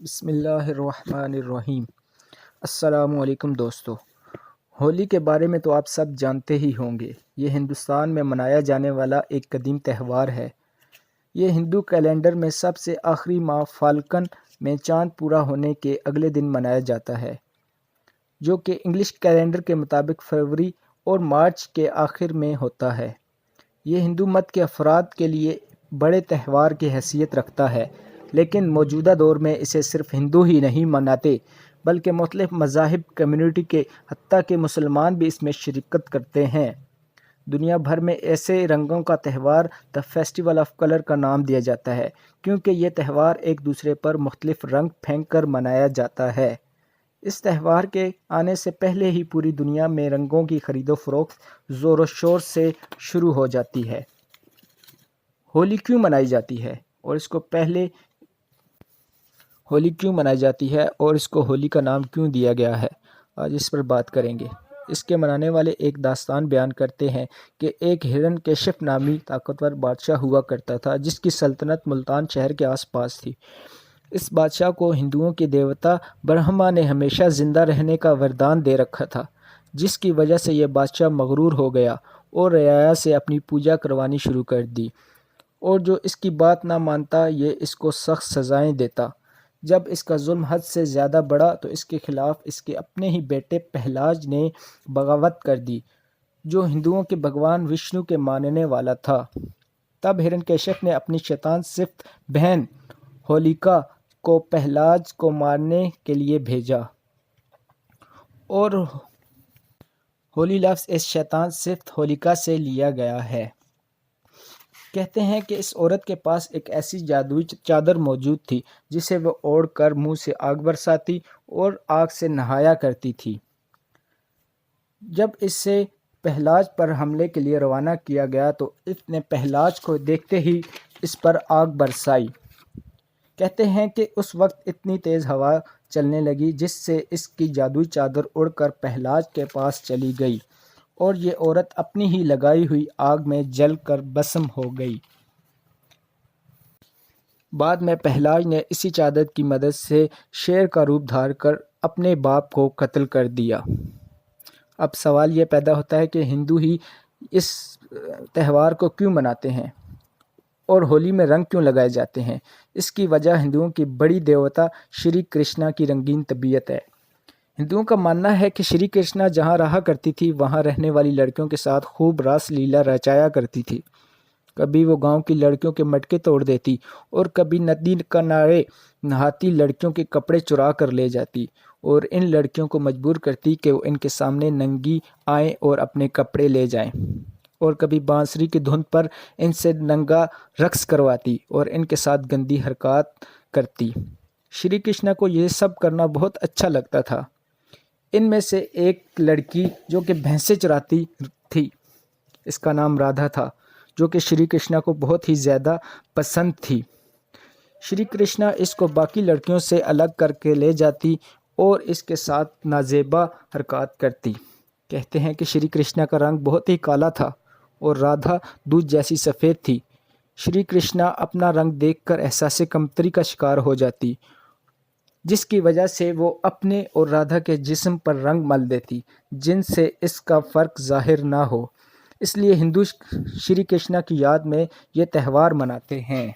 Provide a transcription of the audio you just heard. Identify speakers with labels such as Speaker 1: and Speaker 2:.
Speaker 1: بسم اللہ الرحمن الرحیم۔ السلام علیکم دوستو، ہولی کے بارے میں تو آپ سب جانتے ہی ہوں گے۔ یہ ہندوستان میں منایا جانے والا ایک قدیم تہوار ہے۔ یہ ہندو کیلنڈر میں سب سے آخری ماہ فالکن میں چاند پورا ہونے کے اگلے دن منایا جاتا ہے، جو کہ انگلش کیلنڈر کے مطابق فروری اور مارچ کے آخر میں ہوتا ہے۔ یہ ہندو مت کے افراد کے لیے بڑے تہوار کی حیثیت رکھتا ہے، لیکن موجودہ دور میں اسے صرف ہندو ہی نہیں مناتے بلکہ مختلف مذاہب کمیونٹی کے حتیٰ کہ مسلمان بھی اس میں شرکت کرتے ہیں۔ دنیا بھر میں ایسے رنگوں کا تہوار دی فیسٹیول آف کلر کا نام دیا جاتا ہے، کیونکہ یہ تہوار ایک دوسرے پر مختلف رنگ پھینک کر منایا جاتا ہے۔ اس تہوار کے آنے سے پہلے ہی پوری دنیا میں رنگوں کی خرید و فروخت زور و شور سے شروع ہو جاتی ہے۔ ہولی کیوں منائی جاتی ہے اور اس کو ہولی کا نام کیوں دیا گیا ہے، آج اس پر بات کریں گے۔ اس کے منانے والے ایک داستان بیان کرتے ہیں کہ ایک ہرنکیشپ نامی طاقتور بادشاہ ہوا کرتا تھا، جس کی سلطنت ملتان شہر کے آس پاس تھی۔ اس بادشاہ کو ہندوؤں کے دیوتا برہما نے ہمیشہ زندہ رہنے کا وردان دے رکھا تھا، جس کی وجہ سے یہ بادشاہ مغرور ہو گیا اور رعایا سے اپنی پوجا کروانی شروع کر دی، اور جو اس کی بات نہ مانتا یہ اس کو سخت سزائیں دیتا۔ جب اس کا ظلم حد سے زیادہ بڑھا تو اس کے خلاف اس کے اپنے ہی بیٹے پہلاج نے بغاوت کر دی، جو ہندوؤں کے بھگوان وشنو کے ماننے والا تھا۔ تب ہرنکیشپ نے اپنی شیطان صفت بہن ہولیکا کو پہلاج کو مارنے کے لیے بھیجا، اور ہولی لفظ اس شیطان صفت ہولیکا سے لیا گیا ہے۔ کہتے ہیں کہ اس عورت کے پاس ایک ایسی جادوئی چادر موجود تھی جسے وہ اوڑھ کر منہ سے آگ برساتی اور آگ سے نہایا کرتی تھی۔ جب اس سے پہلاج پر حملے کے لیے روانہ کیا گیا تو اس نے پہلاج کو دیکھتے ہی اس پر آگ برسائی۔ کہتے ہیں کہ اس وقت اتنی تیز ہوا چلنے لگی جس سے اس کی جادوئی چادر اڑ کر پہلاج کے پاس چلی گئی، اور یہ عورت اپنی ہی لگائی ہوئی آگ میں جل کر بھسم ہو گئی۔ بعد میں پہلاج نے اسی چادر کی مدد سے شیر کا روپ دھار کر اپنے باپ کو قتل کر دیا۔ اب سوال یہ پیدا ہوتا ہے کہ ہندو ہی اس تہوار کو کیوں مناتے ہیں اور ہولی میں رنگ کیوں لگائے جاتے ہیں؟ اس کی وجہ ہندوؤں کی بڑی دیوتا شری کرشنا کی رنگین طبیعت ہے۔ ہندوؤں کا ماننا ہے کہ شری کرشنا جہاں رہا کرتی تھی وہاں رہنے والی لڑکیوں کے ساتھ خوب راس لیلا رچایا کرتی تھی۔ کبھی وہ گاؤں کی لڑکیوں کے مٹکے توڑ دیتی اور کبھی ندی کنارے نہاتی لڑکیوں کے کپڑے چرا کر لے جاتی اور ان لڑکیوں کو مجبور کرتی کہ وہ ان کے سامنے ننگی آئیں اور اپنے کپڑے لے جائیں، اور کبھی بانسری کی دھن پر ان سے ننگا رقص کرواتی اور ان کے ساتھ گندی حرکات کرتی۔ شری کرشنا کو یہ سب کرنا بہت اچھا لگتا تھا۔ ان میں سے ایک لڑکی جو کہ بھینسیں چراتی تھی، اس کا نام رادھا تھا، جو کہ شری کرشنا کو بہت ہی زیادہ پسند تھی۔ شری کرشنا اس کو باقی لڑکیوں سے الگ کر کے لے جاتی اور اس کے ساتھ نازیبا حرکات کرتی۔ کہتے ہیں کہ شری کرشنا کا رنگ بہت ہی کالا تھا اور رادھا دودھ جیسی سفید تھی۔ شری کرشنا اپنا رنگ دیکھ کر احساس کمتری کا شکار ہو جاتی، جس کی وجہ سے وہ اپنے اور رادھا کے جسم پر رنگ مل دیتی، جن سے اس کا فرق ظاہر نہ ہو۔ اس لیے ہندو شری کرشنا کی یاد میں یہ تہوار مناتے ہیں۔